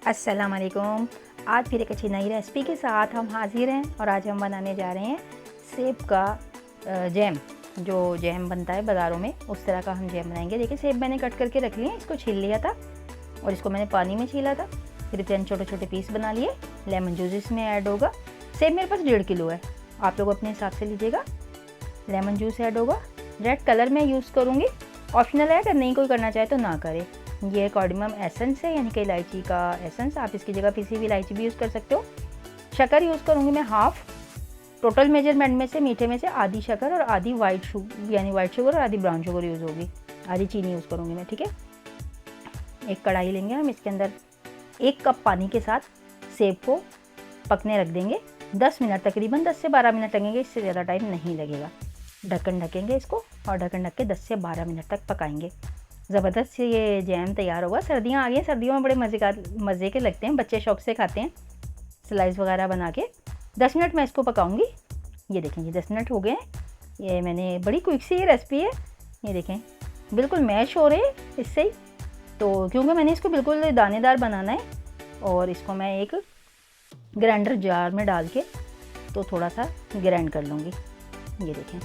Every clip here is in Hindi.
अस्सलाम वालेकुम। आज फिर एक अच्छी नई रेसिपी के साथ हम हाज़िर हैं और आज हम बनाने जा रहे हैं सेब का जैम। जो जैम बनता है बाज़ारों में उस तरह का हम जैम बनाएंगे। देखिए सेब मैंने कट करके रख लिए, इसको छील लिया था और इसको मैंने पानी में छीला था। फिर इतने छोटे छोटे पीस बना लिए। लेमन जूस इसमें ऐड होगा। सेब मेरे पास 1.5 किलो है, आप लोग अपने हिसाब से लीजिएगा। लेमन जूस ऐड होगा। रेड कलर मैं यूज़ करूँगी, ऑप्शनल है, अगर नहीं कोई करना चाहे तो ना करे। ये कार्डमम एसेंस है, यानी कि इलायची का एसेंस। आप इसकी जगह पिसी हुई इलायची भी यूज़ कर सकते हो। शक्कर यूज़ करूँगी मैं हाफ़। टोटल मेजरमेंट में से मीठे में से आधी शक्कर और आधी वाइट शुगर, यानी वाइट शुगर और आधी ब्राउन शुगर यूज़ होगी। आधी चीनी यूज़ करूँगी मैं, ठीक है। एक कढ़ाई लेंगे हम, इसके अंदर 1 कप पानी के साथ सेब को पकने रख देंगे। 10 मिनट, तकरीबन 10 से 12 मिनट लगेंगे, इससे ज़्यादा टाइम नहीं लगेगा। ढक्कन ढकेंगे इसको और ढक्कन ढक के 10 से 12 मिनट तक पकाएंगे। ज़बरदस्त से ये जैम तैयार होगा। सर्दियाँ आ गई हैं, सर्दियों में बड़े मज़े के लगते हैं, बच्चे शौक से खाते हैं स्लाइस वगैरह बना के। 10 मिनट मैं इसको पकाऊंगी। ये देखें, ये 10 मिनट हो गए हैं। ये मैंने बड़ी क्विक सी ये रेसिपी है। ये देखें बिल्कुल मैश हो रहे हैं इससे ही, तो क्योंकि मैंने इसको बिल्कुल दानेदार बनाना है। और इसको मैं एक ग्राइंडर जार में डाल के तो थोड़ा सा ग्राइंड कर लूँगी। ये देखें,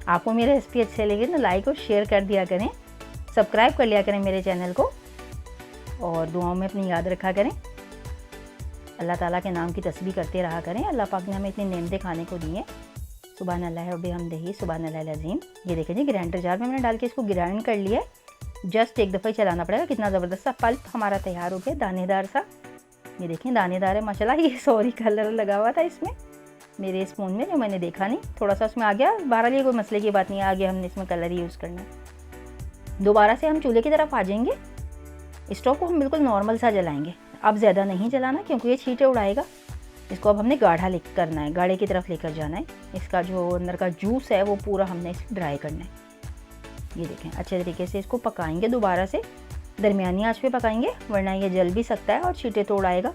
आपको मेरी रेसिपी अच्छी लगी तो लाइक और शेयर कर दिया करें, सब्सक्राइब कर लिया करें मेरे चैनल को और दुआओं में अपनी याद रखा करें। अल्लाह ताला के नाम की तस्बीह करते रहा करें। अल्लाह पाक ने हमें इतनी नेमतें खाने को दी हैं। सुभान अल्लाह व बिहम्दिही, सुभान अल्लाह अज़ीम। ये देखें जी, ग्राइंडर जार में मैंने डाल के इसको ग्राइंड कर लिया है। जस्ट एक दफ़ा ही चलाना पड़ेगा। कितना ज़बरदस्त सा पल्प हमारा तैयार हो गया, दानेदार सा। ये देखें दानेदार है माशाल्लाह। ये सॉरी कलर लगा हुआ था इसमें मेरे स्पून में, जो मैंने देखा नहीं, थोड़ा सा उसमें आ गया। बहरहाल ये कोई मसले की बात नहीं है, आगे हमने इसमें कलर ही यूज़ करना है। दोबारा से हम चूल्हे की तरफ आ जाएंगे। स्टोव को हम बिल्कुल नॉर्मल सा जलाएंगे, अब ज़्यादा नहीं जलाना क्योंकि ये छींटे उड़ाएगा। इसको अब हमने गाढ़ा ले करना है, गाढ़े की तरफ लेकर जाना है। इसका जो अंदर का जूस है वो पूरा हमने इसे ड्राई करना है। ये देखें, अच्छे तरीके से इसको पकाएंगे। दोबारा से दरमियानी आंच पे पकाएंगे, वरना ये जल भी सकता है और छींटे तो उड़ाएगा।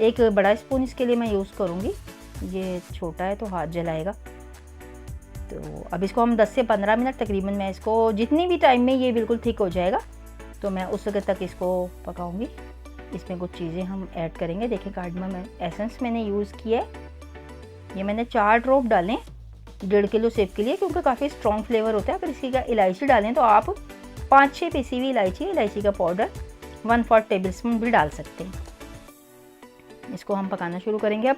एक बड़ा स्पून इसके लिए मैं यूज़ करूँगी, ये छोटा है तो हाथ जलाएगा। तो अब इसको हम 10 से 15 मिनट तकरीबन, मैं इसको जितनी भी टाइम में ये बिल्कुल थिक हो जाएगा तो मैं उस वक्त तक इसको पकाऊंगी। इसमें कुछ चीज़ें हम ऐड करेंगे। देखिए कार्डमम एसेंस मैंने यूज़ किया है। ये मैंने 4 ड्रॉप डालें 1.5 किलो सेब के लिए, क्योंकि काफ़ी स्ट्रॉन्ग फ्लेवर होता है। अगर इसी का इलायची डालें तो आप 5-6 पीसी हुई इलायची का पाउडर 1/4 टेबल स्पून भी डाल सकते हैं। इसको हम पकाना शुरू करेंगे अब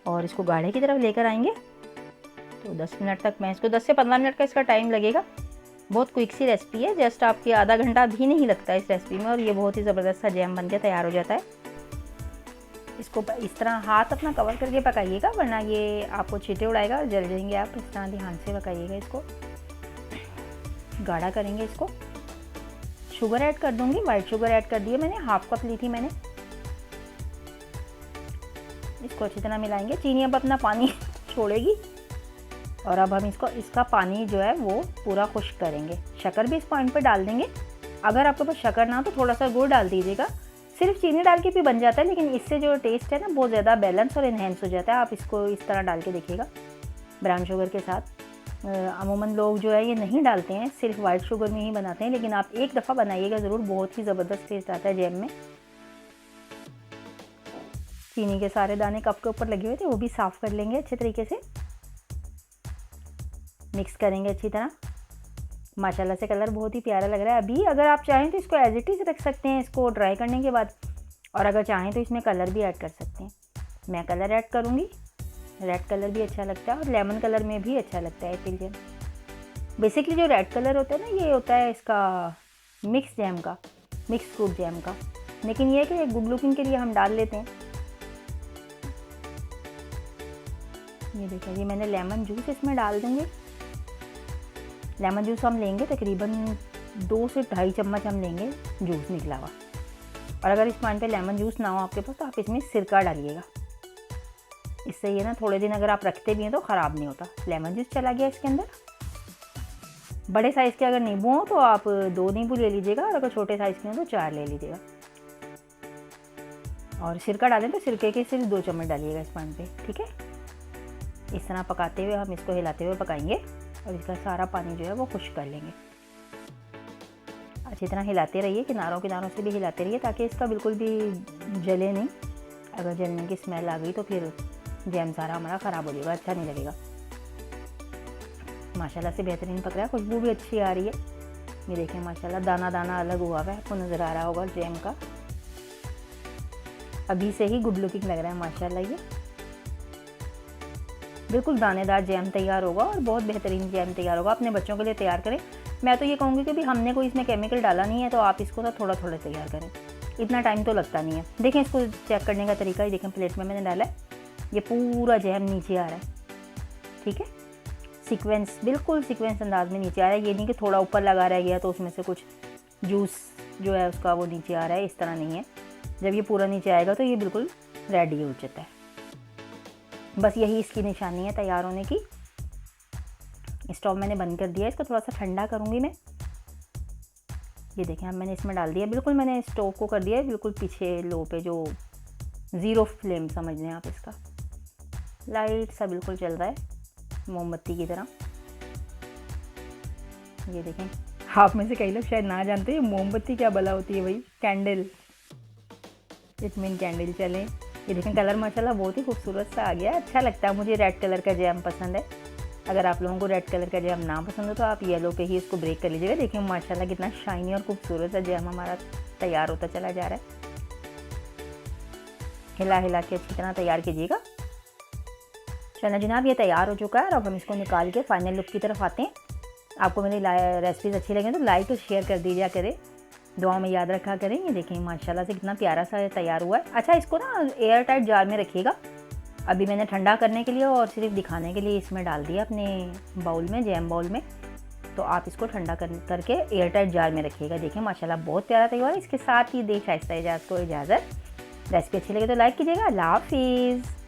और इसको गाढ़े की तरफ लेकर आएंगे। तो 10 मिनट तक मैं इसको 10 से 15 मिनट का इसका टाइम लगेगा। बहुत क्विक सी रेसिपी है, जस्ट आपकी आधा घंटा भी नहीं लगता इस रेसिपी में और ये बहुत ही ज़बरदस्त सा जैम बन के तैयार हो जाता है। इसको इस तरह हाथ अपना कवर करके पकाइएगा, वरना ये आपको छींटे उड़ाएगा और जल जाएंगे आप। इस तरह ध्यान से पकाइएगा। इसको गाढ़ा करेंगे। इसको शुगर ऐड कर दूँगी, वाइट शुगर ऐड कर दी है मैंने, 1/2 कप ली थी मैंने। इसको अच्छी तरह मिलाएंगे। चीनी अब अपना पानी छोड़ेगी और अब हम इसका पानी जो है वो पूरा खुश्क करेंगे। शक्कर भी इस पॉइंट पे डाल देंगे। अगर आपके पास शक्कर ना हो तो थोड़ा सा गुड़ डाल दीजिएगा। सिर्फ चीनी डाल के भी बन जाता है, लेकिन इससे जो टेस्ट है ना बहुत ज़्यादा बैलेंस और इन्हेंस हो जाता है। आप इसको इस तरह डाल के देखिएगा ब्राउन शुगर के साथ। अमूमन लोग जो है ये नहीं डालते हैं, सिर्फ वाइट शुगर में ही बनाते हैं, लेकिन आप एक दफ़ा बनाइएगा ज़रूर, बहुत ही ज़बरदस्त टेस्ट आता है जैम में। चीनी के सारे दाने कप के ऊपर लगे हुए थे, वो भी साफ़ कर लेंगे अच्छे तरीके से। मिक्स करेंगे अच्छी तरह। माशाल्लाह से कलर बहुत ही प्यारा लग रहा है। अभी अगर आप चाहें तो इसको एज इट इज़ रख सकते हैं इसको ड्राई करने के बाद, और अगर चाहें तो इसमें कलर भी ऐड कर सकते हैं। मैं कलर ऐड करूँगी। रेड कलर भी अच्छा लगता है और लेमन कलर में भी अच्छा लगता है एप्पल जैम। बेसिकली जो रेड कलर होता है ना, ये होता है इसका मिक्स जैम का, मिक्स फ्रूट जैम का, लेकिन ये कि गुड लुकिंग के लिए हम डाल लेते हैं। ये देखिए, ये मैंने लेमन जूस इसमें डाल दूँगी। लेमन जूस हम लेंगे तकरीबन 2 से 2.5 चम्मच हम लेंगे जूस निकला हुआ। और अगर इस पॉइंट पे लेमन जूस ना हो आपके पास तो आप इसमें सिरका डालिएगा। इससे ये ना थोड़े दिन अगर आप रखते भी हैं तो ख़राब नहीं होता। लेमन जूस चला गया इसके अंदर। बड़े साइज़ के अगर नींबू हो तो आप 2 नींबू ले लीजिएगा, और अगर छोटे साइज़ के हो तो 4 ले लीजिएगा। और सिरका डालें तो सिरके के सिर्फ 2 चम्मच डालिएगा इस पॉइंट पे, ठीक है। इस तरह पकाते हुए हम इसको हिलाते हुए पकाएंगे और इसका सारा पानी जो है वो खुश्क कर लेंगे। अच्छी तरह हिलाते रहिए, किनारों किनारों से भी हिलाते रहिए ताकि इसका बिल्कुल भी जले नहीं। अगर जलने की स्मेल आ गई तो फिर जैम सारा हमारा ख़राब हो जाएगा, अच्छा नहीं लगेगा। माशाल्लाह से बेहतरीन पक रहा है, खुशबू भी अच्छी आ रही है। ये देखें माशाल्लाह दाना दाना अलग हुआ है, आपको नज़र आ रहा होगा जैम का। अभी से ही गुड लुकिंग लग रहा है माशाल्लाह। ये बिल्कुल दानेदार जैम तैयार होगा और बहुत बेहतरीन जैम तैयार होगा। अपने बच्चों के लिए तैयार करें। मैं तो ये कहूँगी कि भी हमने कोई इसमें केमिकल डाला नहीं है, तो आप इसको ना थोड़ा थोड़ा तैयार करें, इतना टाइम तो लगता नहीं है। देखें इसको चेक करने का तरीका ही देखें, प्लेट में मैंने डाला है, ये पूरा जैम नीचे आ रहा है। ठीक है, सीक्वेंस बिल्कुल सीक्वेंस अंदाज में नीचे आ रहा है। ये नहीं कि थोड़ा ऊपर लगा रह गया तो उसमें से कुछ जूस जो है उसका वो नीचे आ रहा है, इस तरह नहीं है। जब ये पूरा नीचे आएगा तो ये बिल्कुल रेडी हो जाता है। बस यही इसकी निशानी है तैयार होने की। स्टोव मैंने बंद कर दिया, इसको थोड़ा सा ठंडा करूँगी मैं। ये देखें अब मैंने इसमें डाल दिया, बिल्कुल मैंने स्टोव को कर दिया है बिल्कुल पीछे लो पे, जो 0 फ्लेम समझ लें आप इसका। लाइट सा बिल्कुल चल रहा है मोमबत्ती की तरह। ये देखें, आप में से कई लोग शायद ना जानते हैं मोमबत्ती क्या भला होती है। भाई कैंडल, इट मीन कैंडल चले। ये देखें कलर माशाल्लाह बहुत ही खूबसूरत सा आ गया, अच्छा लगता है मुझे। रेड कलर का जैम पसंद है। अगर आप लोगों को रेड कलर का जैम ना पसंद हो तो आप येलो पे ही इसको ब्रेक कर लीजिएगा। देखिए माशाल्लाह कितना शाइनी और खूबसूरत सा जैम हमारा तैयार होता चला जा रहा है। हिला हिला के अच्छी तरह तैयार कीजिएगा। चलो जनाब ये तैयार हो चुका है और अब हम इसको निकाल के फाइनल लुक की तरफ आते हैं। आपको मेरी रेसिपीज़ अच्छी लगे तो लाइक और शेयर कर दीजिए करें, दुआ में याद रखा करें। ये देखें माशाल्लाह से कितना प्यारा सा तैयार हुआ है। अच्छा इसको ना एयर टाइट जार में रखिएगा। अभी मैंने ठंडा करने के लिए और सिर्फ दिखाने के लिए इसमें डाल दिया अपने बाउल में, जैम बाउल में। तो आप इसको ठंडा करके एयर टाइट जार में रखिएगा। देखें माशाल्लाह बहुत प्यारा तैयार है। इसके साथ ही दे शाइस्ता एजाज को इजाज़त। रेसिपी अच्छी लगे तो लाइक कीजिएगा। अल्लाह हाफिज़।